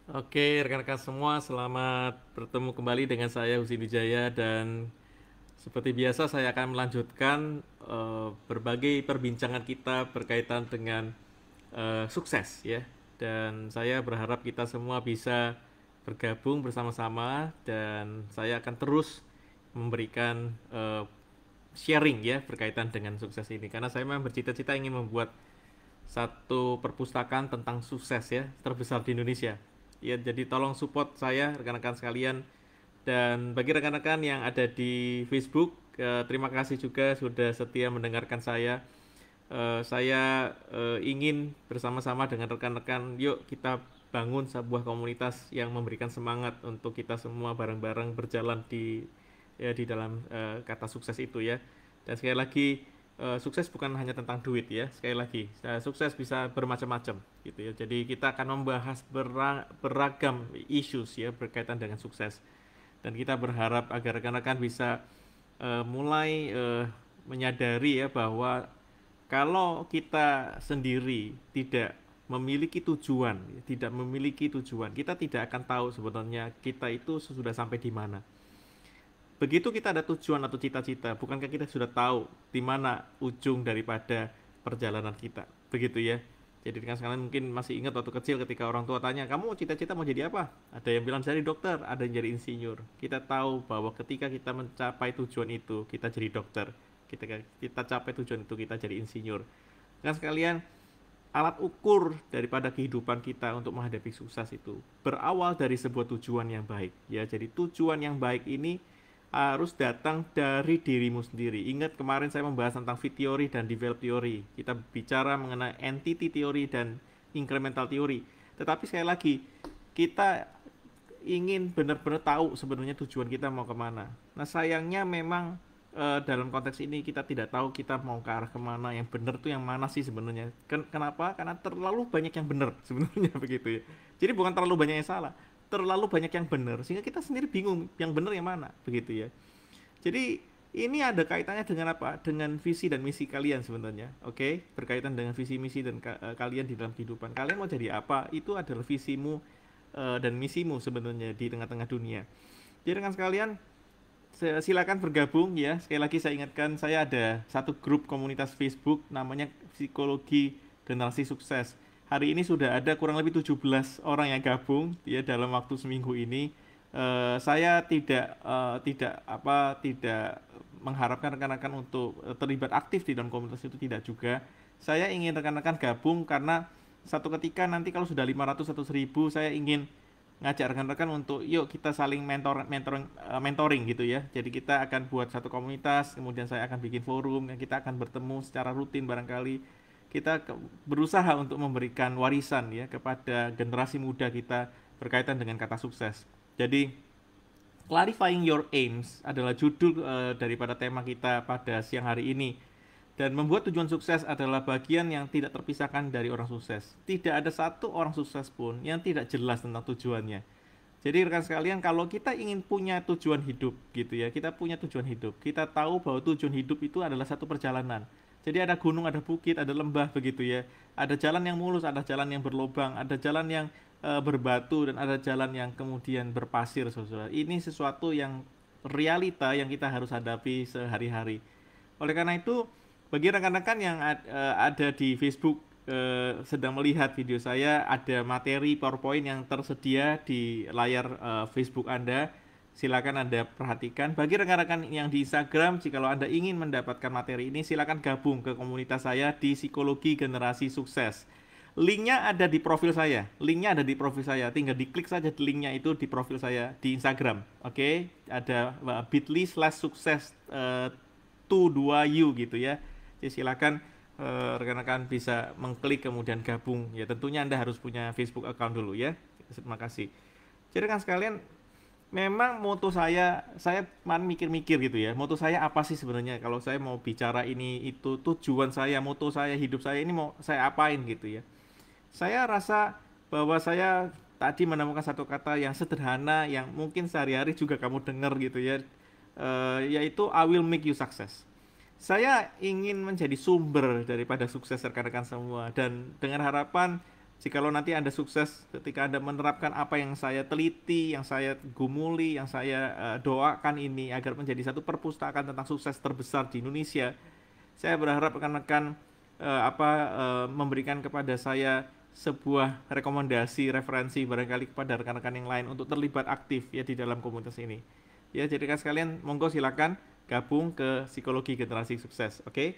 Oke, rekan-rekan semua, selamat bertemu kembali dengan saya Husin Wijaya dan seperti biasa saya akan melanjutkan berbagai perbincangan kita berkaitan dengan sukses ya. Dan saya berharap kita semua bisa bergabung bersama-sama dan saya akan terus memberikan sharing ya berkaitan dengan sukses ini karena saya memang bercita-cita ingin membuat satu perpustakaan tentang sukses ya terbesar di Indonesia. Ya, jadi tolong support saya rekan-rekan sekalian dan bagi rekan-rekan yang ada di Facebook, terima kasih juga sudah setia mendengarkan saya. Saya ingin bersama-sama dengan rekan-rekan, yuk kita bangun sebuah komunitas yang memberikan semangat untuk kita semua bareng-bareng berjalan di dalam kata sukses itu ya. Dan sekali lagi sukses bukan hanya tentang duit ya. Sekali lagi, sukses bisa bermacam-macam gitu ya. Jadi kita akan membahas beragam issues ya berkaitan dengan sukses. Dan kita berharap agar rekan-rekan bisa mulai menyadari ya bahwa kalau kita sendiri tidak memiliki tujuan, tidak memiliki tujuan, kita tidak akan tahu sebenarnya kita itu sudah sampai di mana. Begitu kita ada tujuan atau cita-cita, bukankah kita sudah tahu di mana ujung daripada perjalanan kita? Begitu ya. Jadi dengan sekalian mungkin masih ingat waktu kecil ketika orang tua tanya, kamu cita-cita mau jadi apa? Ada yang bilang jadi dokter, ada yang jadi insinyur. Kita tahu bahwa ketika kita mencapai tujuan itu, kita jadi dokter. Kita capai tujuan itu, kita jadi insinyur. Dengan sekalian, alat ukur daripada kehidupan kita untuk menghadapi sukses itu berawal dari sebuah tujuan yang baik ya. Jadi tujuan yang baik ini harus datang dari dirimu sendiri. Ingat kemarin saya membahas tentang fit theory dan develop theory. Kita bicara mengenai entity theory dan incremental theory. Tetapi sekali lagi, kita ingin benar-benar tahu sebenarnya tujuan kita mau kemana. Nah sayangnya memang dalam konteks ini kita tidak tahu kita mau ke arah kemana, yang benar tuh yang mana sih sebenarnya. Kenapa? Karena terlalu banyak yang benar sebenarnya begitu ya. Jadi bukan terlalu banyak yang salah, terlalu banyak yang benar sehingga kita sendiri bingung yang benar yang mana begitu ya. Jadi ini ada kaitannya dengan apa? Dengan visi dan misi kalian sebenarnya. Oke, berkaitan dengan visi misi dan kalian di dalam kehidupan. Kalian mau jadi apa? Itu adalah visimu dan misimu sebenarnya di tengah-tengah dunia. Jadi dengan sekalian silakan bergabung ya. Sekali lagi saya ingatkan, saya ada satu grup komunitas Facebook namanya Psikologi Generasi Sukses. Hari ini sudah ada kurang lebih 17 orang yang gabung ya dalam waktu seminggu ini. Saya tidak mengharapkan rekan-rekan untuk terlibat aktif di dalam komunitas itu, tidak juga. Saya ingin rekan-rekan gabung karena satu ketika nanti kalau sudah 500 atau 1000, saya ingin ngajak rekan-rekan untuk yuk kita saling mentoring gitu ya. Jadi kita akan buat satu komunitas, kemudian saya akan bikin forum yang kita akan bertemu secara rutin barangkali. Kita berusaha untuk memberikan warisan ya kepada generasi muda kita berkaitan dengan kata sukses. Jadi Clarifying Your Aims adalah judul daripada tema kita pada siang hari ini. Dan membuat tujuan sukses adalah bagian yang tidak terpisahkan dari orang sukses. Tidak ada satu orang sukses pun yang tidak jelas tentang tujuannya. Jadi rekan sekalian, kalau kita ingin punya tujuan hidup gitu ya, kita punya tujuan hidup. Kita tahu bahwa tujuan hidup itu adalah satu perjalanan. Jadi ada gunung, ada bukit, ada lembah begitu ya. Ada jalan yang mulus, ada jalan yang berlobang, ada jalan yang berbatu dan ada jalan yang kemudian berpasir, saudara. Ini sesuatu yang realita yang kita harus hadapi sehari-hari. Oleh karena itu, bagi rekan-rekan yang ada di Facebook sedang melihat video saya, ada materi PowerPoint yang tersedia di layar Facebook Anda. Silakan Anda perhatikan. Bagi rekan-rekan yang di Instagram, jika Anda ingin mendapatkan materi ini, silakan gabung ke komunitas saya di Psikologi Generasi Sukses. Linknya ada di profil saya. Linknya ada di profil saya. Tinggal diklik saja di linknya itu di profil saya di Instagram. Oke, ada bit.ly/sukses to 2U gitu ya. Jadi silakan rekan-rekan bisa mengklik kemudian gabung. Ya tentunya Anda harus punya Facebook account dulu ya. Terima kasih. Jadi rekan sekalian, memang moto saya mikir-mikir gitu ya. Moto saya apa sih sebenarnya kalau saya mau bicara ini itu tujuan saya, moto saya, hidup saya ini mau saya apain gitu ya. Saya rasa bahwa saya tadi menemukan satu kata yang sederhana yang mungkin sehari-hari juga kamu dengar gitu ya. Yaitu I will make you success. Saya ingin menjadi sumber daripada sukses rekan-rekan semua dan dengan harapan Jikalau nanti Anda sukses ketika Anda menerapkan apa yang saya teliti, yang saya gumuli, yang saya doakan ini agar menjadi satu perpustakaan tentang sukses terbesar di Indonesia, saya berharap rekan-rekan memberikan kepada saya sebuah rekomendasi, referensi barangkali kepada rekan-rekan yang lain untuk terlibat aktif ya di dalam komunitas ini. Ya, jadi rekan sekalian, monggo silakan gabung ke Psikologi Generasi Sukses, oke?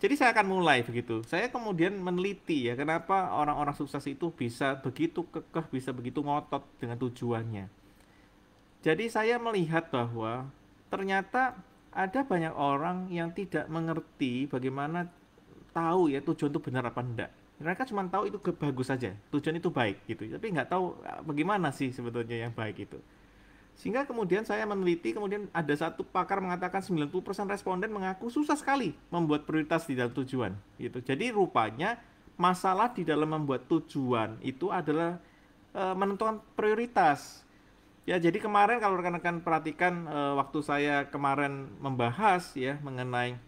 Jadi saya akan mulai begitu. Saya kemudian meneliti ya kenapa orang-orang sukses itu bisa begitu kekeh, bisa begitu ngotot dengan tujuannya. Jadi saya melihat bahwa ternyata ada banyak orang yang tidak mengerti bagaimana tahu ya tujuan itu benar apa enggak. Mereka cuma tahu itu bagus saja, tujuan itu baik gitu. Tapi nggak tahu bagaimana sih sebetulnya yang baik itu. Sehingga kemudian saya meneliti, kemudian ada satu pakar mengatakan 90% responden mengaku susah sekali membuat prioritas di dalam tujuan. Gitu. Jadi rupanya masalah di dalam membuat tujuan itu adalah menentukan prioritas. Ya, jadi kemarin kalau rekan-rekan perhatikan waktu saya kemarin membahas ya mengenai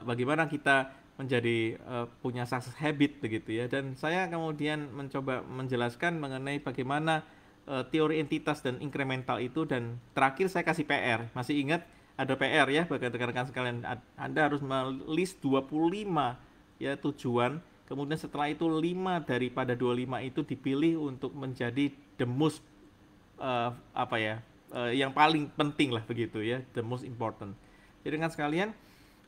bagaimana kita menjadi punya success habit begitu ya, dan saya kemudian mencoba menjelaskan mengenai bagaimana teori entitas dan incremental itu, dan terakhir saya kasih PR. Masih ingat ada PR ya bagi rekan-rekan sekalian, Anda harus melist 25 ya tujuan, kemudian setelah itu 5 daripada 25 itu dipilih untuk menjadi the most yang paling penting lah begitu ya, the most important. Jadi rekan sekalian,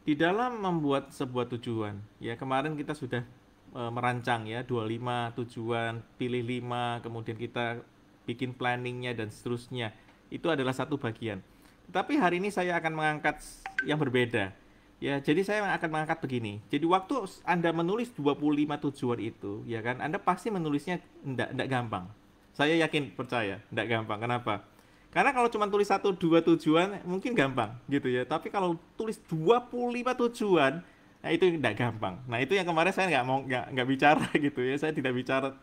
di dalam membuat sebuah tujuan, ya kemarin kita sudah merancang ya 25 tujuan, pilih 5, kemudian kita bikin planningnya dan seterusnya. Itu adalah satu bagian. Tetapi hari ini saya akan mengangkat yang berbeda. Ya, jadi saya akan mengangkat begini. Jadi waktu Anda menulis 25 tujuan itu, ya kan, Anda pasti menulisnya enggak gampang. Saya yakin, percaya, enggak gampang. Kenapa? Karena kalau cuma tulis 1-2 tujuan mungkin gampang gitu ya. Tapi kalau tulis 25 tujuan, nah itu tidak gampang. Nah itu yang kemarin saya nggak bicara gitu ya. Saya tidak bicara,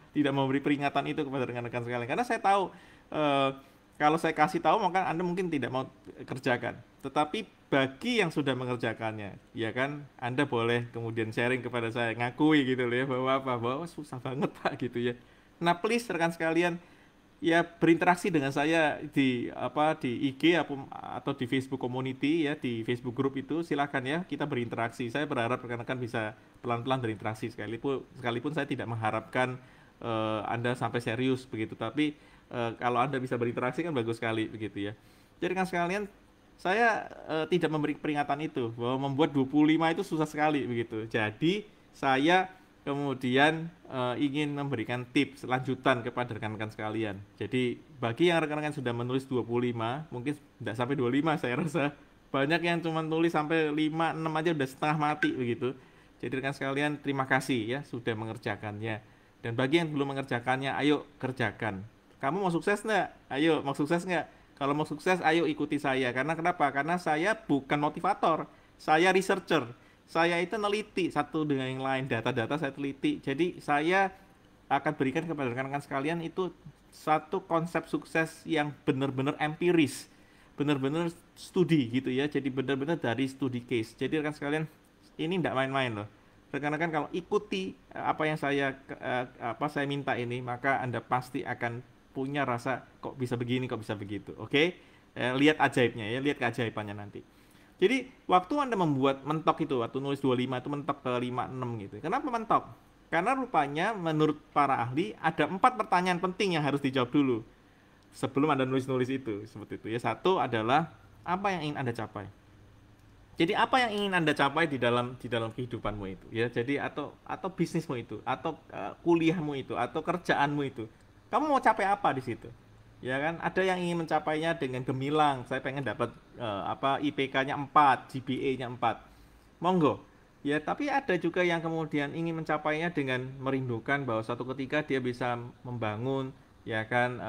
tidak memberi peringatan itu kepada rekan-rekan sekalian. Karena saya tahu kalau saya kasih tahu maka Anda mungkin tidak mau kerjakan. Tetapi bagi yang sudah mengerjakannya, ya kan, Anda boleh kemudian sharing kepada saya, ngakui gitu loh ya bahwa susah banget Pak gitu ya. Nah please rekan sekalian, ya berinteraksi dengan saya di IG atau di Facebook community ya, di Facebook group itu silakan ya, kita berinteraksi. Saya berharap rekan-rekan bisa pelan-pelan berinteraksi, sekalipun saya tidak mengharapkan Anda sampai serius begitu, tapi kalau Anda bisa berinteraksi kan bagus sekali begitu ya. Jadi rekan sekalian, saya tidak memberi peringatan itu bahwa membuat 25 itu susah sekali begitu. Jadi saya kemudian ingin memberikan tips lanjutan kepada rekan-rekan sekalian. Jadi bagi yang rekan-rekan sudah menulis 25, mungkin tidak sampai 25 saya rasa. Banyak yang cuma tulis sampai 5, 6 aja udah setengah mati begitu. Jadi rekan sekalian, terima kasih ya sudah mengerjakannya. Dan bagi yang belum mengerjakannya, ayo kerjakan. Kamu mau sukses nggak? Ayo, mau sukses nggak? Kalau mau sukses, ayo ikuti saya. Karena kenapa? Karena saya bukan motivator, saya researcher. Saya itu neliti satu dengan yang lain, data-data saya teliti. Jadi saya akan berikan kepada rekan-rekan sekalian itu satu konsep sukses yang benar-benar empiris, benar-benar studi gitu ya. Jadi benar-benar dari studi case. Jadi rekan sekalian, ini tidak main-main loh. Rekan-rekan kalau ikuti apa yang saya minta ini, maka Anda pasti akan punya rasa kok bisa begini, kok bisa begitu. Oke? Lihat ajaibnya ya, lihat keajaibannya nanti. Jadi waktu Anda membuat mentok itu, waktu nulis 25 itu mentok ke 56 gitu. Kenapa mentok? Karena rupanya menurut para ahli ada 4 pertanyaan penting yang harus dijawab dulu sebelum Anda nulis-nulis itu, seperti itu ya. Satu adalah apa yang ingin Anda capai. Jadi apa yang ingin Anda capai di dalam kehidupanmu itu ya. Jadi atau bisnismu itu, atau kuliahmu itu, atau kerjaanmu itu. Kamu mau capai apa di situ? Ya kan, ada yang ingin mencapainya dengan gemilang, saya pengen dapat IPK-nya 4, GPA-nya 4. Monggo. Ya, tapi ada juga yang kemudian ingin mencapainya dengan merindukan bahwa suatu ketika dia bisa membangun ya kan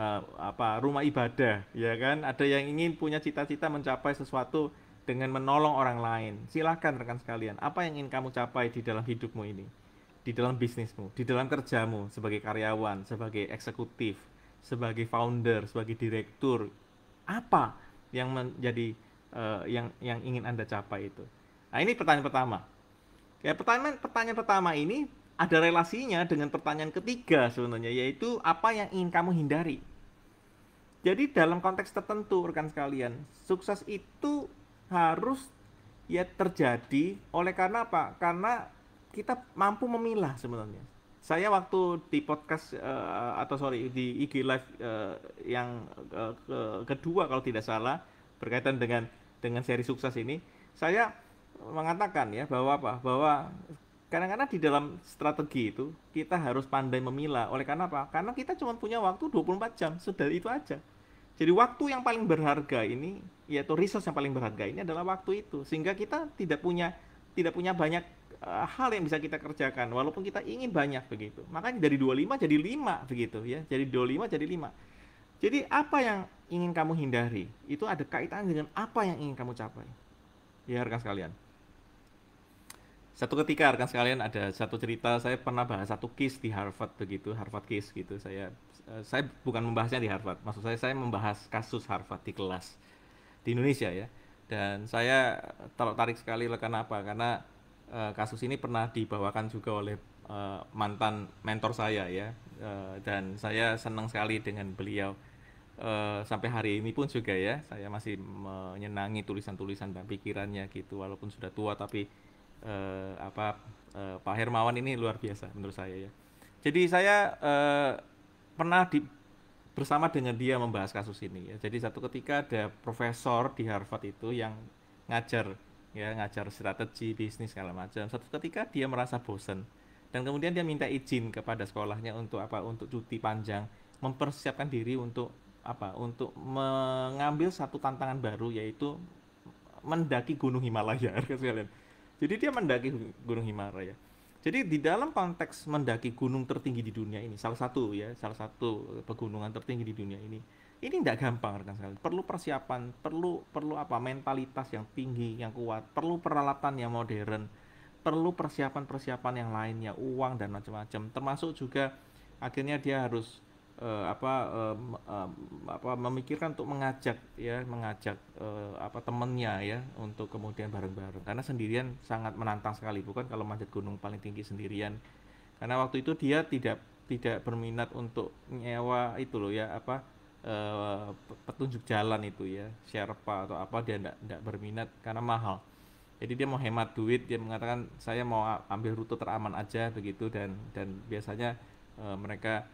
rumah ibadah, ya kan? Ada yang ingin punya cita-cita mencapai sesuatu dengan menolong orang lain. Silakan rekan sekalian, apa yang ingin kamu capai di dalam hidupmu ini? Di dalam bisnismu, di dalam kerjamu sebagai karyawan, sebagai eksekutif, sebagai founder, sebagai direktur, apa yang menjadi yang ingin Anda capai itu? Nah, ini pertanyaan pertama. Ya, pertanyaan pertama ini ada relasinya dengan pertanyaan ketiga sebenarnya, yaitu apa yang ingin kamu hindari. Jadi dalam konteks tertentu rekan sekalian, sukses itu harus ya terjadi oleh karena apa? Karena kita mampu memilah sebenarnya. Saya waktu di podcast atau sorry di IG live yang kedua kalau tidak salah berkaitan dengan seri sukses ini, saya mengatakan ya bahwa apa? Bahwa kadang-kadang di dalam strategi itu kita harus pandai memilah. Oleh karena apa? Karena kita cuma punya waktu 24 jam, sudah itu aja. Jadi waktu yang paling berharga ini, yaitu resource yang paling berharga ini adalah waktu itu. Sehingga kita tidak punya banyak hal yang bisa kita kerjakan walaupun kita ingin banyak begitu. Makanya dari 25 jadi 5 begitu ya. Jadi 25 jadi 5. Jadi apa yang ingin kamu hindari? Itu ada kaitannya dengan apa yang ingin kamu capai. Ya rekan sekalian. Satu ketika rekan sekalian ada satu cerita, saya pernah bahas satu case di Harvard begitu, Harvard case gitu. Saya bukan membahasnya di Harvard, maksud saya membahas kasus Harvard di kelas di Indonesia ya. Dan saya tertarik sekali karena apa? Karena kasus ini pernah dibawakan juga oleh mantan mentor saya ya. Dan saya senang sekali dengan beliau. Sampai hari ini pun juga ya, saya masih menyenangi tulisan-tulisan dan pikirannya gitu, walaupun sudah tua tapi Pak Hermawan ini luar biasa menurut saya ya. Jadi saya pernah bersama dengan dia membahas kasus ini ya. Jadi satu ketika ada profesor di Harvard itu yang ngajar strategi bisnis segala macam. Satu ketika dia merasa bosan dan kemudian dia minta izin kepada sekolahnya untuk untuk cuti panjang, mempersiapkan diri untuk untuk mengambil satu tantangan baru, yaitu mendaki Gunung Himalaya sekalian. Jadi dia mendaki Gunung Himalaya. Jadi di dalam konteks mendaki gunung tertinggi di dunia ini, salah satu pegunungan tertinggi di dunia ini tidak gampang rekan sekalian. Perlu persiapan, perlu mentalitas yang tinggi, yang kuat, perlu peralatan yang modern, perlu persiapan-persiapan yang lainnya, uang dan macam-macam. Termasuk juga akhirnya dia harus memikirkan untuk mengajak temennya ya untuk kemudian bareng-bareng, karena sendirian sangat menantang sekali, bukan kalau manjat gunung paling tinggi sendirian. Karena waktu itu dia tidak berminat untuk nyewa itu loh ya petunjuk jalan itu ya, Sherpa atau apa, dia tidak berminat karena mahal. Jadi dia mau hemat duit, dia mengatakan saya mau ambil rute teraman aja begitu, dan biasanya mereka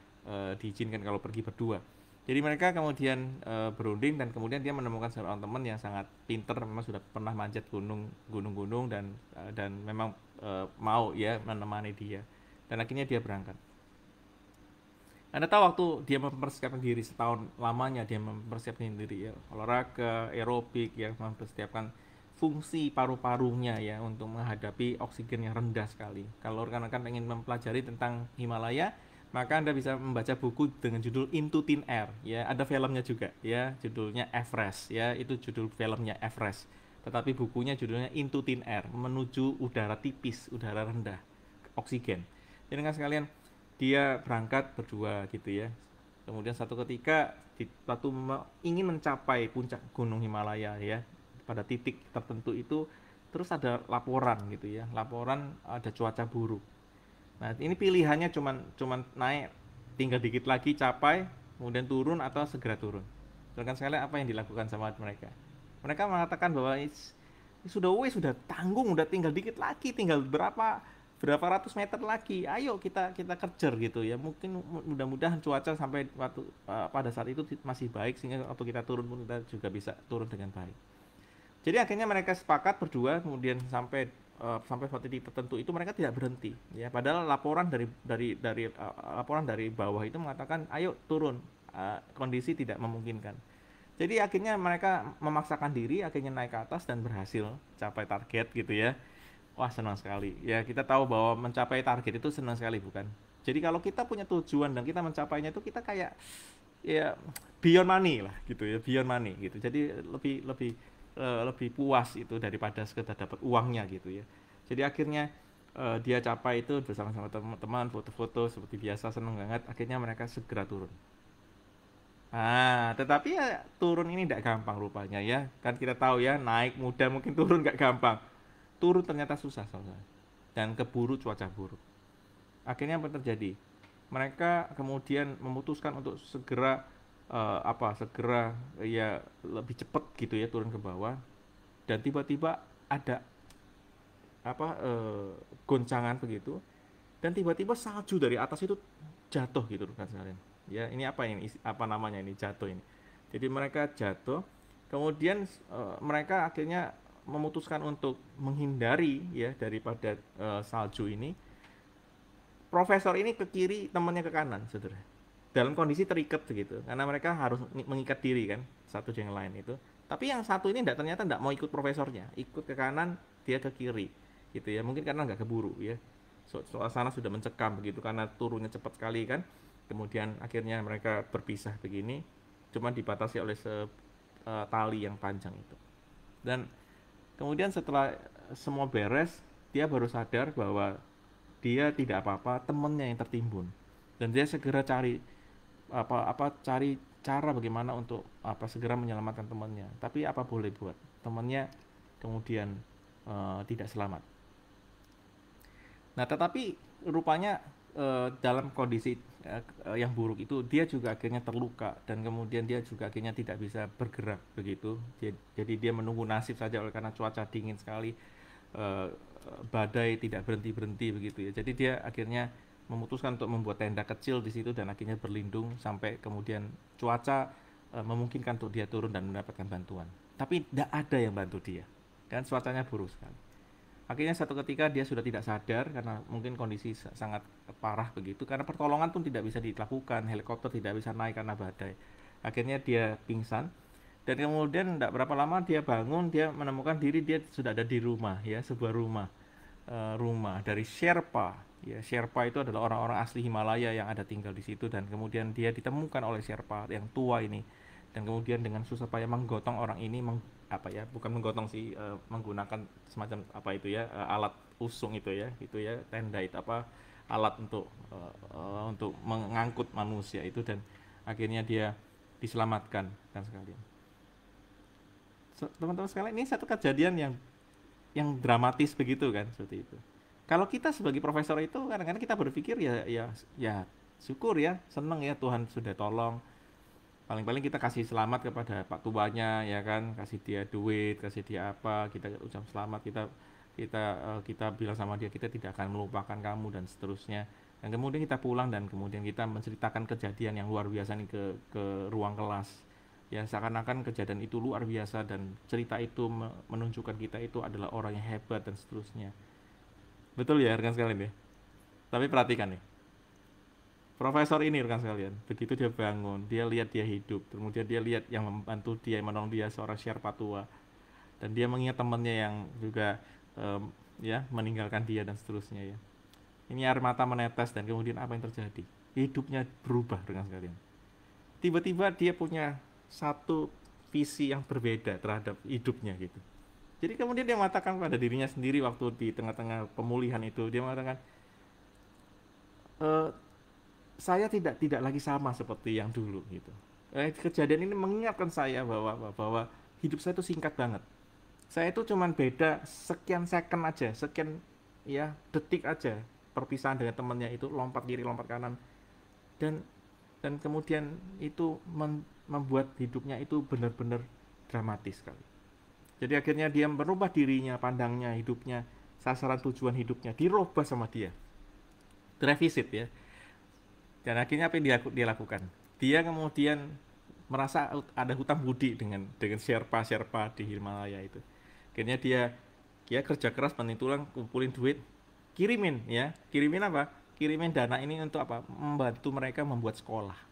diizinkan kalau pergi berdua. Jadi mereka kemudian berunding, dan kemudian dia menemukan seorang teman yang sangat pinter, memang sudah pernah manjat gunung-gunung dan memang mau ya menemani dia. Dan akhirnya dia berangkat. Anda tahu waktu dia mempersiapkan diri setahun lamanya, dia mempersiapkan diri ya, olahraga, aerobik ya, mempersiapkan fungsi paru-parunya ya untuk menghadapi oksigen yang rendah sekali. Kalau rekan-rekan ingin mempelajari tentang Himalaya, maka Anda bisa membaca buku dengan judul Into Thin Air ya, ada filmnya juga ya, judulnya Everest ya, itu judul filmnya Everest. Tetapi bukunya judulnya Into Thin Air, menuju udara tipis, udara rendah, oksigen. Jadi kan sekalian, dia berangkat berdua gitu ya. Kemudian satu ketika waktu ingin mencapai puncak Gunung Himalaya ya, pada titik tertentu itu terus ada laporan gitu ya, laporan ada cuaca buruk. Nah, ini pilihannya cuman naik, tinggal dikit lagi capai, kemudian turun atau segera turun. Sedangkan sekalian apa yang dilakukan sama mereka? Mereka mengatakan bahwa sudah tanggung, udah tinggal dikit lagi, tinggal berapa ratus meter lagi. Ayo kita kejar gitu ya. Mungkin mudah-mudahan cuaca sampai pada saat itu masih baik, sehingga waktu kita turun pun kita juga bisa turun dengan baik. Jadi akhirnya mereka sepakat berdua, kemudian sampai suatu titik tertentu itu mereka tidak berhenti ya, padahal laporan dari bawah itu mengatakan ayo turun, kondisi tidak memungkinkan. Jadi akhirnya mereka memaksakan diri, akhirnya naik ke atas dan berhasil capai target gitu ya. Wah, senang sekali ya, kita tahu bahwa mencapai target itu senang sekali bukan? Jadi kalau kita punya tujuan dan kita mencapainya, itu kita kayak ya beyond money lah gitu ya, beyond money gitu. Jadi lebih puas itu daripada sekedar dapat uangnya gitu ya. Jadi akhirnya dia capai itu bersama-sama teman-teman, foto-foto seperti biasa, seneng banget. Akhirnya mereka segera turun. Tetapi ya turun ini tidak gampang rupanya ya. Kan kita tahu ya, naik mudah mungkin, turun nggak gampang. Turun ternyata susah soalnya. Dan keburu cuaca buruk. Akhirnya apa yang terjadi? Mereka kemudian memutuskan untuk segera segera ya lebih cepat gitu ya turun ke bawah, dan tiba-tiba ada apa goncangan begitu, dan tiba-tiba salju dari atas itu jatuh gitu kan sekalian. Ya, ini apa ini? Apa namanya ini jatuh ini? Jadi mereka jatuh, kemudian mereka akhirnya memutuskan untuk menghindari ya daripada salju ini. Profesor ini ke kiri, temannya ke kanan, saudara. Dalam kondisi terikat begitu, karena mereka harus mengikat diri kan, satu dengan lain itu. Tapi yang satu ini ternyata tidak mau ikut profesornya, ikut ke kanan, dia ke kiri, gitu ya. Mungkin karena nggak keburu ya. Suasana sudah mencekam begitu, karena turunnya cepat sekali kan. Kemudian akhirnya mereka berpisah begini, cuma dibatasi oleh tali yang panjang itu. Dan kemudian setelah semua beres, dia baru sadar bahwa dia tidak apa-apa, temennya yang tertimbun, dan dia segera cari cara bagaimana untuk segera menyelamatkan temannya. Tapi apa boleh buat, temannya kemudian tidak selamat. Nah, tetapi rupanya dalam kondisi yang buruk itu dia juga akhirnya terluka, dan kemudian dia juga akhirnya tidak bisa bergerak begitu. Jadi dia menunggu nasib saja, oleh karena cuaca dingin sekali, eh, badai tidak berhenti-berhenti begitu ya. Jadi dia akhirnya memutuskan untuk membuat tenda kecil di situ dan akhirnya berlindung sampai kemudian cuaca memungkinkan untuk dia turun dan mendapatkan bantuan. Tapi tidak ada yang bantu dia, kan cuacanya buruk sekali. Akhirnya satu ketika dia sudah tidak sadar karena mungkin kondisi sangat parah begitu, karena pertolongan pun tidak bisa dilakukan, helikopter tidak bisa naik karena badai. Akhirnya dia pingsan, dan kemudian tidak berapa lama dia bangun, dia menemukan diri dia sudah ada di rumah ya, sebuah rumah dari Sherpa. Ya, Sherpa itu adalah orang-orang asli Himalaya yang ada tinggal di situ, dan kemudian dia ditemukan oleh Sherpa yang tua ini, dan kemudian dengan susah payah menggotong orang ini, bukan menggotong sih, menggunakan semacam alat usung itu ya, tenda itu alat untuk mengangkut manusia itu, dan akhirnya dia diselamatkan kan sekalian. Teman-teman sekalian, ini satu kejadian yang dramatis begitu kan, seperti itu. Kalau kita sebagai profesor itu kadang-kadang kita berpikir ya syukur ya, seneng ya Tuhan sudah tolong. Paling-paling kita kasih selamat kepada Pak tuanya ya kan, kasih dia duit, kasih dia apa, kita ucap selamat, kita bilang sama dia kita tidak akan melupakan kamu dan seterusnya. Dan kemudian kita pulang, dan kemudian kita menceritakan kejadian yang luar biasa nih ke ruang kelas. Ya, seakan-akan kejadian itu luar biasa dan cerita itu menunjukkan kita itu adalah orang yang hebat dan seterusnya. Betul ya rekan sekalian ya. Tapi perhatikan nih. Profesor ini rekan sekalian, begitu dia bangun, dia lihat dia hidup, kemudian dia lihat yang membantu dia, menolong dia seorang Sherpa tua, dan dia mengingat temannya yang juga ya meninggalkan dia dan seterusnya ya. Ini air mata menetes, dan kemudian apa yang terjadi? Hidupnya berubah rekan sekalian. Tiba-tiba dia punya satu visi yang berbeda terhadap hidupnya gitu. Jadi kemudian dia mengatakan pada dirinya sendiri waktu di tengah-tengah pemulihan itu, dia mengatakan, e, saya tidak lagi sama seperti yang dulu gitu. Kejadian ini mengingatkan saya bahwa hidup saya itu singkat banget. Saya itu cuman beda sekian second aja, sekian ya detik aja perpisahan dengan temannya itu, lompat kiri lompat kanan, dan kemudian itu membuat hidupnya itu benar-benar dramatis sekali. Jadi akhirnya dia merubah dirinya, pandangnya, hidupnya, sasaran tujuan hidupnya dirubah sama dia, revisit ya. Dan akhirnya apa yang dia lakukan? Dia kemudian merasa ada hutang budi dengan Sherpa di Himalaya itu. Akhirnya dia kerja keras, banting tulang, kumpulin duit, kirimin apa? Kirimin dana ini untuk apa? Membantu mereka membuat sekolah.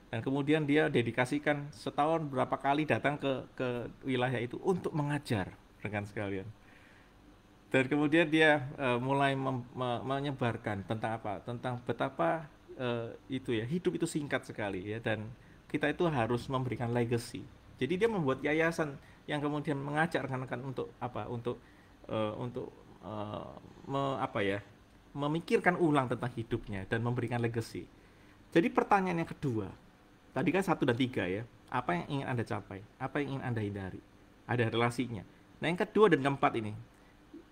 Dan kemudian dia dedikasikan setahun berapa kali datang ke wilayah itu untuk mengajar rekan sekalian. Dan kemudian dia mulai menyebarkan tentang apa? Tentang betapa itu ya, hidup itu singkat sekali ya, dan kita itu harus memberikan legacy. Jadi dia membuat yayasan yang kemudian mengajak rekan-rekan untuk apa? Untuk memikirkan ulang tentang hidupnya dan memberikan legacy. Jadi pertanyaan yang kedua, tadi kan 1 dan 3 ya. Apa yang ingin Anda capai? Apa yang ingin Anda hindari? Ada relasinya. Nah, yang kedua dan keempat ini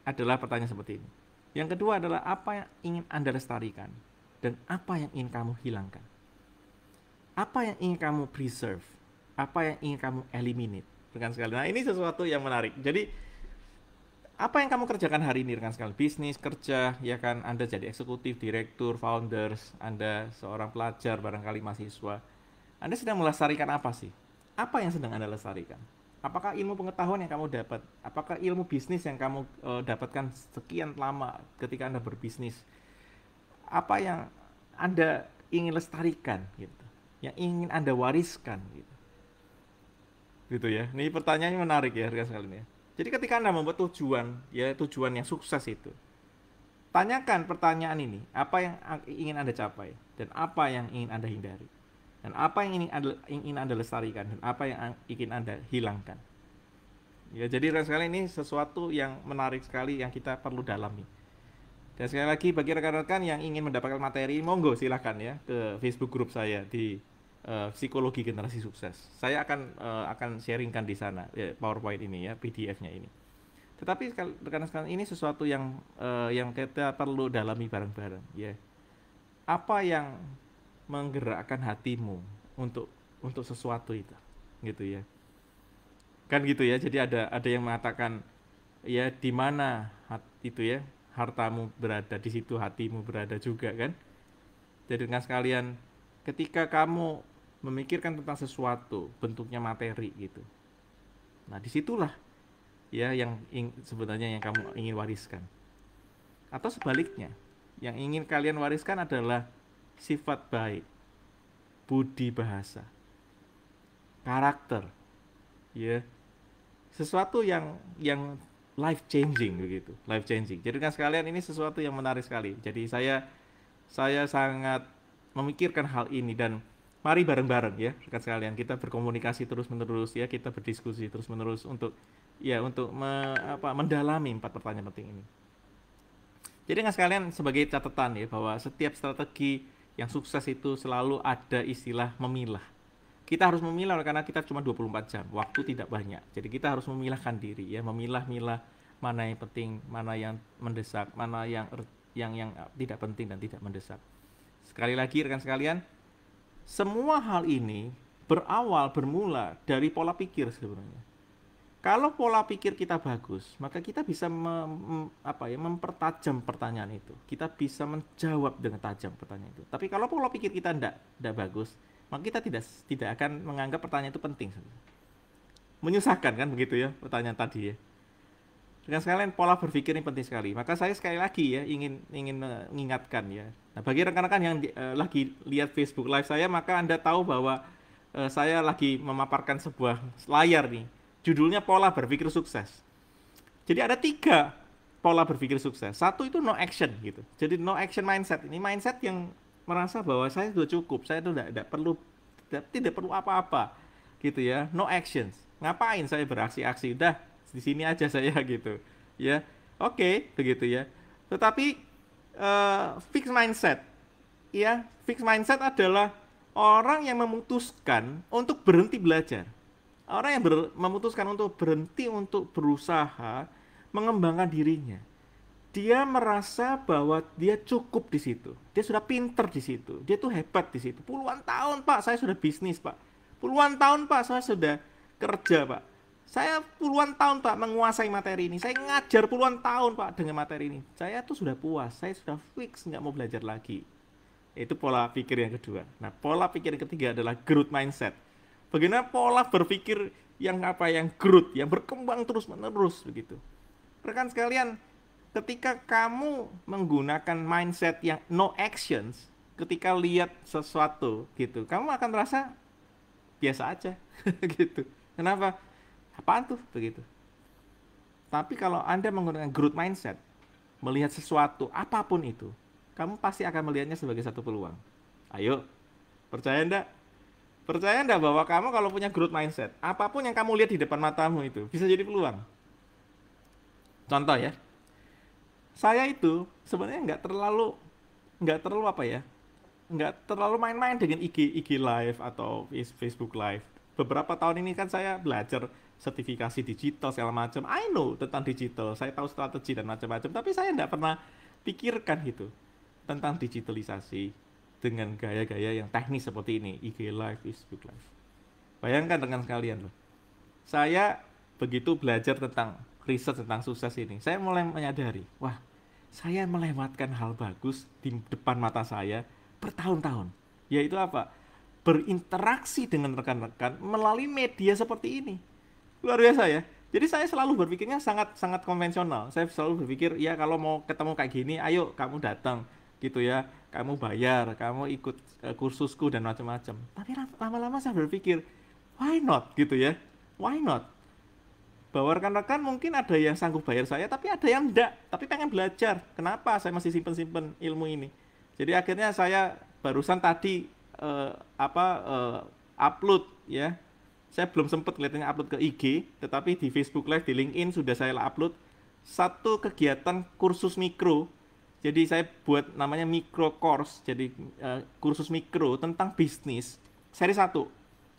adalah pertanyaan seperti ini. Yang kedua adalah apa yang ingin Anda lestarikan dan apa yang ingin kamu hilangkan. Apa yang ingin kamu preserve, apa yang ingin kamu eliminate. Rekan sekali. Nah, ini sesuatu yang menarik. Jadi, apa yang kamu kerjakan hari ini, rekan sekali? Bisnis, kerja, ya kan? Anda jadi eksekutif, direktur, founders, Anda seorang pelajar, barangkali mahasiswa. Anda sedang melestarikan apa sih? Apa yang sedang Anda lestarikan? Apakah ilmu pengetahuan yang kamu dapat? Apakah ilmu bisnis yang kamu dapatkan sekian lama ketika Anda berbisnis? Apa yang Anda ingin lestarikan gitu? Yang ingin Anda wariskan gitu. Gitu ya. Ini pertanyaannya menarik ya, rekan sekalian ya. Jadi ketika Anda membuat tujuan, ya tujuan yang sukses itu, tanyakan pertanyaan ini, apa yang ingin Anda capai dan apa yang ingin Anda hindari. Dan apa yang ingin Anda lestarikan dan apa yang ingin Anda hilangkan. Ya, jadi rekan sekalian ini sesuatu yang menarik sekali yang kita perlu dalami. Dan sekali lagi bagi rekan-rekan yang ingin mendapatkan materi, monggo silahkan ya ke Facebook grup saya di Psikologi Generasi Sukses. Saya akan sharingkan di sana ya, PowerPoint ini ya, PDF-nya ini. Tetapi rekan-rekan ini sesuatu yang kita perlu dalami bareng-bareng ya. Apa yang menggerakkan hatimu untuk sesuatu itu, gitu ya. Kan gitu ya. Jadi ada yang mengatakan ya di mana itu ya hartamu berada, di situ hatimu berada juga kan. Jadi dengan sekalian ketika kamu memikirkan tentang sesuatu bentuknya materi gitu. Nah, disitulah ya yang sebenarnya yang kamu ingin wariskan. Atau sebaliknya, yang ingin kalian wariskan adalah sifat baik, budi bahasa, karakter, ya, sesuatu yang life changing begitu, life changing. Jadi kan sekalian ini sesuatu yang menarik sekali. Jadi saya sangat memikirkan hal ini dan mari bareng-bareng ya rekan sekalian kita berkomunikasi terus-menerus ya, kita berdiskusi terus-menerus untuk mendalami 4 pertanyaan penting ini. Jadi kan sekalian sebagai catatan ya bahwa setiap strategi yang sukses itu selalu ada istilah memilah. Kita harus memilah karena kita cuma 24 jam, waktu tidak banyak. Jadi kita harus memilahkan diri ya, memilah-milah mana yang penting, mana yang mendesak, mana yang tidak penting dan tidak mendesak. Sekali lagi rekan sekalian, semua hal ini bermula dari pola pikir sebenarnya. Kalau pola pikir kita bagus, maka kita bisa mempertajam pertanyaan itu. Kita bisa menjawab dengan tajam pertanyaan itu. Tapi kalau pola pikir kita tidak bagus, maka kita tidak akan menganggap pertanyaan itu penting. Menyusahkan kan begitu ya pertanyaan tadi ya. Dengan sekalian pola berpikir ini penting sekali. Maka saya sekali lagi ya ingin mengingatkan ya. Nah, bagi rekan-rekan yang lagi lihat Facebook Live saya, maka Anda tahu bahwa saya lagi memaparkan sebuah layar nih. Judulnya pola berpikir sukses. Jadi ada 3 pola berpikir sukses. Satu itu no action gitu. Jadi no action mindset. Ini mindset yang merasa bahwa saya sudah cukup, saya itu tidak perlu apa-apa gitu ya. No actions. Ngapain saya beraksi-aksi? Udah di sini aja saya gitu. Ya. Oke, begitu ya. Tetapi fixed mindset. Ya, fixed mindset adalah orang yang memutuskan untuk berhenti belajar. Orang yang memutuskan untuk berhenti untuk berusaha mengembangkan dirinya. Dia merasa bahwa dia cukup di situ. Dia sudah pinter di situ. Dia tuh hebat di situ. Puluhan tahun, Pak, saya sudah bisnis, Pak. Puluhan tahun, Pak, saya sudah kerja, Pak. Saya puluhan tahun, Pak, menguasai materi ini. Saya ngajar puluhan tahun, Pak, dengan materi ini. Saya tuh sudah puas. Saya sudah fix nggak mau belajar lagi. Itu pola pikir yang kedua. Nah, pola pikir yang ketiga adalah growth mindset. Bagaimana pola berpikir yang growth, yang berkembang terus-menerus begitu. Rekan sekalian, ketika kamu menggunakan mindset yang no actions, ketika lihat sesuatu gitu, kamu akan merasa biasa aja gitu. Kenapa? Apaan tuh begitu. Tapi kalau Anda menggunakan growth mindset, melihat sesuatu apapun itu, kamu pasti akan melihatnya sebagai satu peluang. Ayo, percaya enggak? Percaya enggak bahwa kamu kalau punya growth mindset, apapun yang kamu lihat di depan matamu itu bisa jadi peluang. Contoh ya, saya itu sebenarnya nggak terlalu main-main dengan IG Live atau Facebook Live. Beberapa tahun ini kan saya belajar sertifikasi digital segala macam. I know tentang digital, saya tahu strategi dan macam-macam. Tapi saya nggak pernah Pikirkan gitu tentang digitalisasi dengan gaya-gaya yang teknis seperti ini, IG Live, Facebook Live. Bayangkan dengan sekalian loh. Saya begitu belajar tentang riset tentang sukses ini, saya mulai menyadari, wah, saya melewatkan hal bagus di depan mata saya bertahun-tahun. Yaitu apa? Berinteraksi dengan rekan-rekan melalui media seperti ini. Luar biasa ya. Jadi saya selalu berpikirnya sangat sangat konvensional. Saya selalu berpikir, ya kalau mau ketemu kayak gini, ayo kamu datang gitu ya. Kamu bayar, kamu ikut kursusku dan macam-macam. Tapi lama-lama saya berpikir, why not gitu ya? Why not? Bahwa rekan-rekan mungkin ada yang sanggup bayar saya, tapi ada yang enggak, tapi pengen belajar. Kenapa saya masih simpen-simpen ilmu ini? Jadi akhirnya saya barusan tadi upload ya. Saya belum sempat kelihatannya upload ke IG, tetapi di Facebook Live, di LinkedIn sudah saya upload satu kegiatan kursus mikro. Jadi saya buat namanya micro course, jadi kursus mikro tentang bisnis seri 1.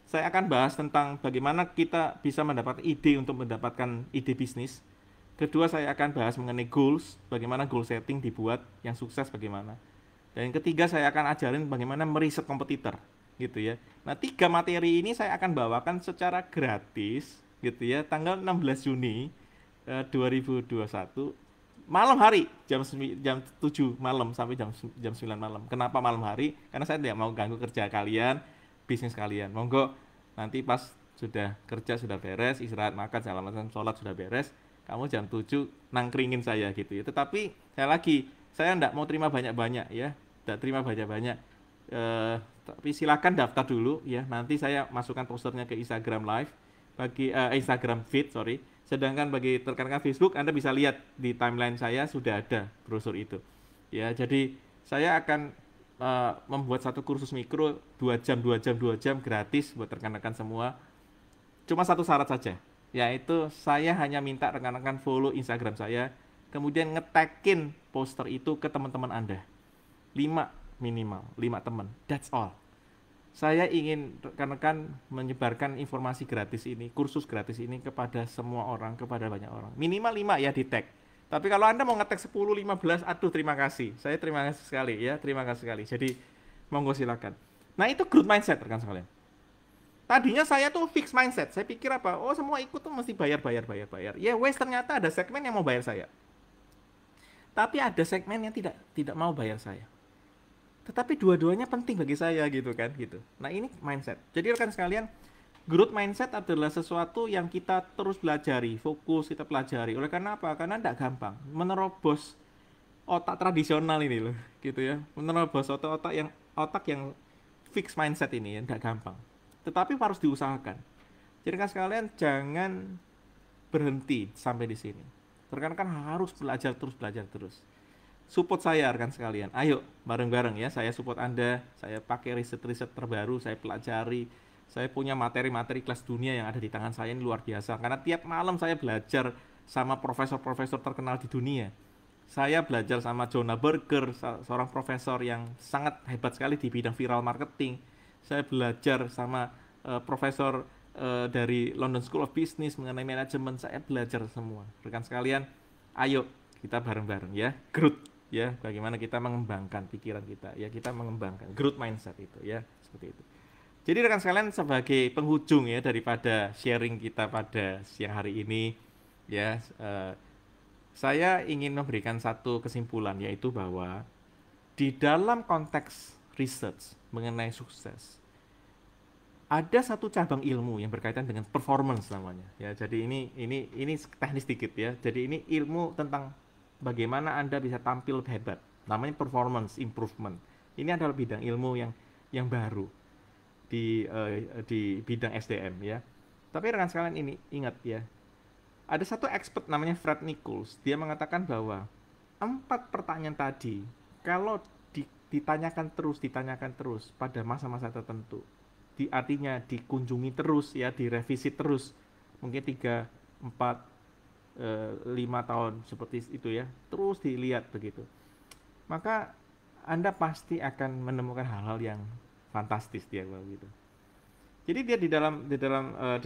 Saya akan bahas tentang bagaimana kita bisa mendapatkan ide untuk mendapatkan ide bisnis. Kedua, saya akan bahas mengenai goals, bagaimana goal setting dibuat, yang sukses bagaimana. Dan yang ketiga, saya akan ajarin bagaimana meriset kompetitor, gitu ya. Nah, 3 materi ini saya akan bawakan secara gratis, gitu ya, tanggal 16 Juni 2021, malam hari, jam 7 malam sampai jam 9 malam. Kenapa malam hari? Karena saya tidak mau ganggu kerja kalian, bisnis kalian. Monggo nanti pas sudah kerja, sudah beres, istirahat, makan, segala macam, sholat sudah beres, kamu jam 7 nangkringin saya gitu ya. Tetapi saya enggak mau terima banyak-banyak ya, enggak terima banyak-banyak. Tapi silakan daftar dulu ya. Nanti saya masukkan posternya ke Instagram Live, bagi Instagram feed, sorry. Sedangkan bagi rekan-rekan Facebook, Anda bisa lihat di timeline saya sudah ada brosur itu. Ya, jadi saya akan membuat satu kursus mikro 2 jam gratis buat rekan-rekan semua. Cuma satu syarat saja, yaitu saya hanya minta rekan-rekan follow Instagram saya, kemudian nge-tag-in poster itu ke teman-teman Anda. 5 minimal, 5 teman. That's all. Saya ingin rekan-rekan menyebarkan informasi gratis ini, kursus gratis ini kepada semua orang, kepada banyak orang. Minimal 5 ya di tag. Tapi kalau Anda mau ngetek 10, 15, aduh terima kasih. Saya terima kasih sekali ya, terima kasih sekali. Jadi monggo silakan. Nah, itu growth mindset rekan sekalian. Tadinya saya tuh fix mindset. Saya pikir apa? Oh, semua ikut tuh mesti bayar. Ya wes, ternyata ada segmen yang mau bayar saya. Tapi ada segmen yang tidak mau bayar saya. Tetapi dua-duanya penting bagi saya gitu kan gitu. Nah, ini mindset. Jadi rekan sekalian, growth mindset adalah sesuatu yang kita terus pelajari, fokus kita pelajari. Oleh karena apa? Karena tidak gampang menerobos otak tradisional ini loh, gitu ya. Menerobos otak yang fix mindset ini ya, tidak gampang. Tetapi harus diusahakan. Jadi kan sekalian jangan berhenti sampai di sini. Rekan-rekan harus belajar terus. Support saya rekan sekalian. Ayo bareng-bareng ya, saya support Anda. Saya pakai riset-riset terbaru, saya pelajari. Saya punya materi-materi kelas dunia yang ada di tangan saya ini luar biasa. Karena tiap malam saya belajar sama profesor-profesor terkenal di dunia. Saya belajar sama Jonah Berger, seorang profesor yang sangat hebat sekali di bidang viral marketing. Saya belajar sama profesor dari London School of Business mengenai manajemen. Saya belajar semua. Rekan sekalian, ayo kita bareng-bareng ya. Growth ya, bagaimana kita mengembangkan pikiran kita ya, kita mengembangkan growth mindset itu ya, seperti itu. Jadi rekan sekalian, sebagai penghujung ya daripada sharing kita pada siang hari ini ya, saya ingin memberikan satu kesimpulan, yaitu bahwa di dalam konteks research mengenai sukses ada satu cabang ilmu yang berkaitan dengan performance namanya ya. Jadi ini teknis sedikit ya. Jadi ini ilmu tentang bagaimana Anda bisa tampil hebat. Namanya performance improvement. Ini adalah bidang ilmu yang baru di bidang SDM ya. Tapi rekan sekalian, ini ingat ya, ada satu expert namanya Fred Nichols. Dia mengatakan bahwa 4 pertanyaan tadi kalau ditanyakan terus pada masa-masa tertentu, artinya dikunjungi terus ya, direvisi terus, mungkin 3, 4, 5 tahun seperti itu ya, terus dilihat begitu, maka Anda pasti akan menemukan hal-hal yang fantastis dia begitu. Jadi dia di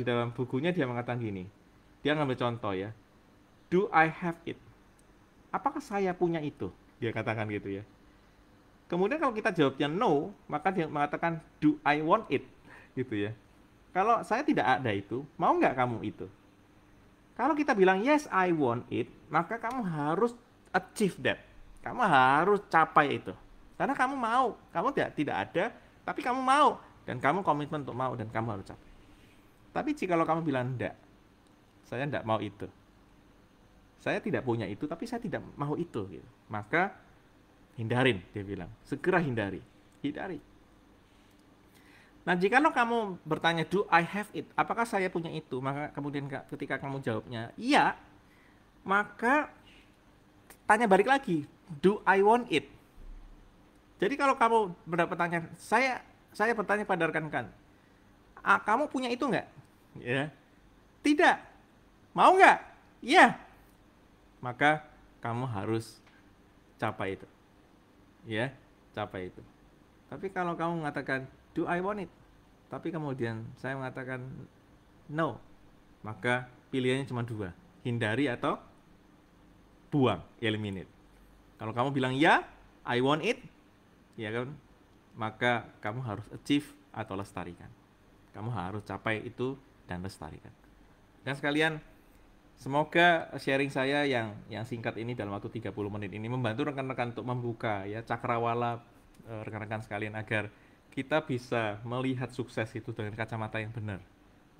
dalam bukunya dia mengatakan gini. Dia ngambil contoh ya. Do I have it? Apakah saya punya itu? Dia katakan gitu ya. Kemudian kalau kita jawabnya no, maka dia mengatakan do I want it, gitu ya. Kalau saya tidak ada itu, mau nggak kamu itu? Kalau kita bilang yes I want it, maka kamu harus achieve that. Kamu harus capai itu. Karena kamu mau, kamu tidak ada, tapi kamu mau dan kamu komitmen untuk mau dan kamu harus capai. Tapi jika kalau kamu bilang enggak, saya enggak mau itu. Saya tidak punya itu, tapi saya tidak mau itu, gitu. Maka hindarin, dia bilang. Segera hindari. Hindari. Nah, jika kamu bertanya, do I have it? Apakah saya punya itu? Maka kemudian ketika kamu jawabnya, iya, maka tanya balik lagi, do I want it? Jadi kalau kamu mendapat pertanyaan, saya bertanya pada rekan-rekan, kamu punya itu nggak? Ya, tidak. Mau nggak? Iya. Maka kamu harus capai itu. Ya, capai itu. Tapi kalau kamu mengatakan, do I want it? Tapi kemudian saya mengatakan no, maka pilihannya cuma dua, hindari atau buang, eliminate. Kalau kamu bilang ya, I want it, ya kan, maka kamu harus achieve atau lestarikan. Kamu harus capai itu dan lestarikan. Dan sekalian, semoga sharing saya yang singkat ini dalam waktu 30 menit ini membantu rekan-rekan untuk membuka ya cakrawala rekan-rekan sekalian agar kita bisa melihat sukses itu dengan kacamata yang benar,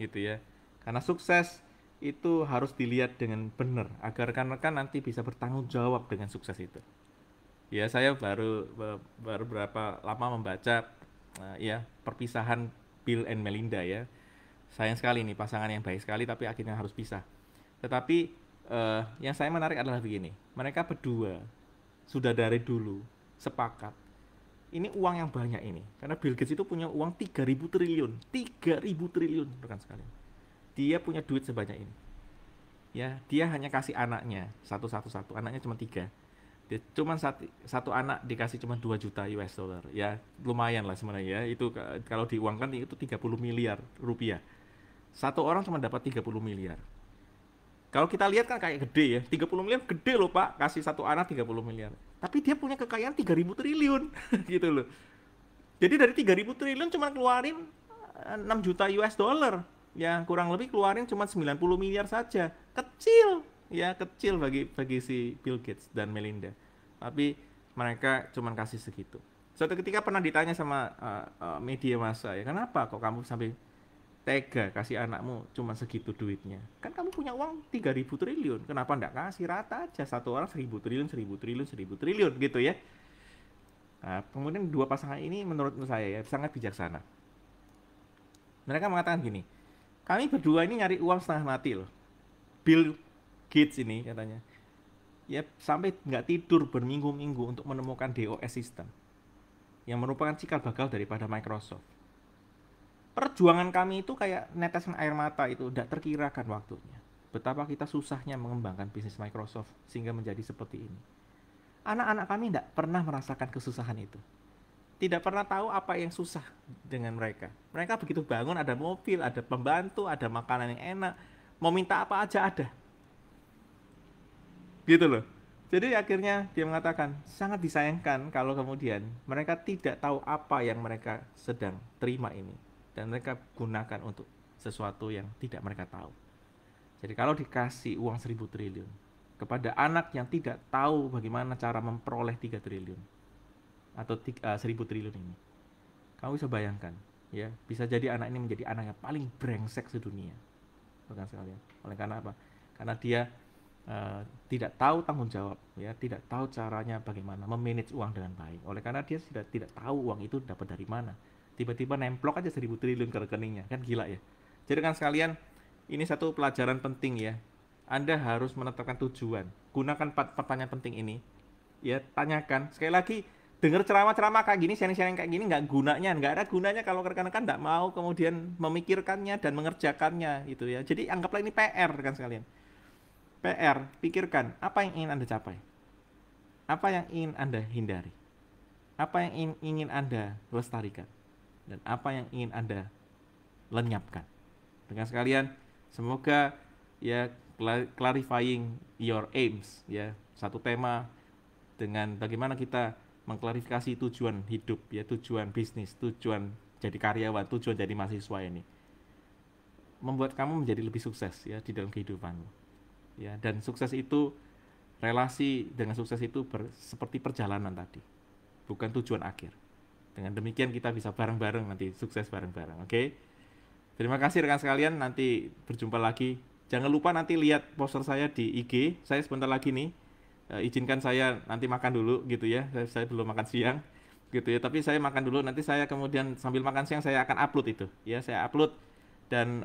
gitu ya. Karena sukses itu harus dilihat dengan benar agar rekan-rekan nanti bisa bertanggung jawab dengan sukses itu. Ya, saya baru berapa lama membaca ya perpisahan Bill and Melinda ya. Sayang sekali nih, pasangan yang baik sekali tapi akhirnya harus pisah. Tetapi yang saya menarik adalah begini, mereka berdua sudah dari dulu sepakat ini uang yang banyak ini, karena Bill Gates itu punya uang 3.000 triliun, 3.000 triliun rekan sekalian. Dia punya duit sebanyak ini. Ya, dia hanya kasih anaknya satu, anaknya cuma 3. Dia cuma satu anak dikasih cuma 2 juta US dollar. Ya, lumayan lah sebenarnya ya. Itu kalau diuangkan itu 30 miliar rupiah. Satu orang cuma dapat 30 miliar. Kalau kita lihat kan kayak gede ya, 30 miliar gede loh Pak, kasih satu anak 30 miliar. Tapi dia punya kekayaan 3.000 triliun, gitu loh. Jadi dari 3.000 triliun cuma keluarin 6 juta US dollar, yang kurang lebih keluarin cuma 90 miliar saja. Kecil, ya kecil bagi si Bill Gates dan Melinda. Tapi mereka cuma kasih segitu. Suatu ketika pernah ditanya sama media massa, ya kenapa kok kamu sampai tega kasih anakmu cuma segitu duitnya, kan kamu punya uang 3.000 triliun, kenapa enggak kasih rata aja satu orang 1.000 triliun, 1.000 triliun, 1.000 triliun gitu ya. Nah, kemudian dua pasangan ini menurut saya ya sangat bijaksana. Mereka mengatakan gini, kami berdua ini nyari uang setengah mati loh. Bill Gates ini katanya ya sampai nggak tidur berminggu-minggu untuk menemukan DOS system yang merupakan cikal bakal daripada Microsoft. Perjuangan kami itu kayak netesan air mata, itu tidak terkirakan waktunya. Betapa kita susahnya mengembangkan bisnis Microsoft sehingga menjadi seperti ini. Anak-anak kami tidak pernah merasakan kesusahan itu. Tidak pernah tahu apa yang susah dengan mereka. Mereka begitu bangun ada mobil, ada pembantu, ada makanan yang enak, mau minta apa aja ada. Gitu loh. Jadi akhirnya dia mengatakan sangat disayangkan kalau kemudian mereka tidak tahu apa yang mereka sedang terima ini. Dan mereka gunakan untuk sesuatu yang tidak mereka tahu. Jadi kalau dikasih uang 1.000 triliun kepada anak yang tidak tahu bagaimana cara memperoleh 3 triliun atau 1.000 triliun ini, kamu bisa bayangkan ya, bisa jadi anak ini menjadi anak yang paling brengsek sedunia. Bukan sekalian. Oleh karena apa? Karena dia tidak tahu tanggung jawab, ya, tidak tahu caranya bagaimana memanage uang dengan baik. Oleh karena dia tidak tahu uang itu dapat dari mana. Tiba-tiba nemplok aja 1.000 triliun ke rekeningnya, kan gila ya. Jadi kan sekalian, ini satu pelajaran penting ya. Anda harus menetapkan tujuan. Gunakan pertanyaan penting ini, ya tanyakan. Sekali lagi, dengar ceramah-ceramah kayak gini, sharing-sharing kayak gini nggak ada gunanya kalau rekan-rekan nggak mau kemudian memikirkannya dan mengerjakannya, gitu ya. Jadi anggaplah ini PR kan sekalian. PR, pikirkan apa yang ingin Anda capai, apa yang ingin Anda hindari, apa yang ingin Anda lestarikan, dan apa yang ingin Anda lenyapkan. Dengan sekalian, semoga ya clarifying your aims ya, satu tema dengan bagaimana kita mengklarifikasi tujuan hidup, ya, tujuan bisnis, tujuan jadi karyawan, tujuan jadi mahasiswa ini, membuat kamu menjadi lebih sukses ya di dalam kehidupanmu. Ya, dan sukses itu, relasi dengan sukses itu seperti perjalanan tadi, bukan tujuan akhir. Dengan demikian kita bisa bareng-bareng nanti sukses bareng-bareng. Oke. Terima kasih rekan sekalian, nanti berjumpa lagi. Jangan lupa nanti lihat poster saya di IG. Saya sebentar lagi nih, izinkan saya nanti makan dulu gitu ya. Saya belum makan siang gitu ya, tapi saya makan dulu, nanti saya kemudian sambil makan siang saya akan upload itu ya, saya upload. Dan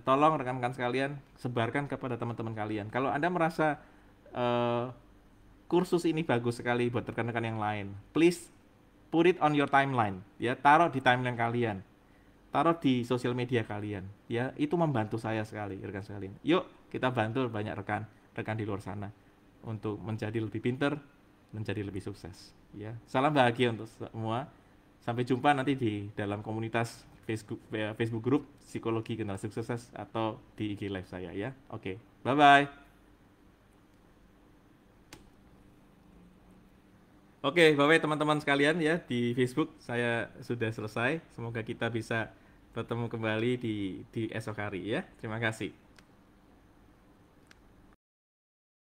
tolong rekan-rekan sekalian sebarkan kepada teman-teman kalian. Kalau Anda merasa kursus ini bagus sekali buat rekan-rekan yang lain, please put it on your timeline ya, taruh di timeline kalian, taruh di sosial media kalian ya, itu membantu saya sekali rekan sekalian. Yuk kita bantu banyak rekan di luar sana untuk menjadi lebih pinter, menjadi lebih sukses ya. Salam bahagia untuk semua, sampai jumpa nanti di dalam komunitas Facebook Group Psikologi Generasi Sukses atau di IG Live saya ya. Oke, bye bye. Oke, Bapak teman-teman sekalian ya, di Facebook saya sudah selesai. Semoga kita bisa bertemu kembali di esok hari ya. Terima kasih.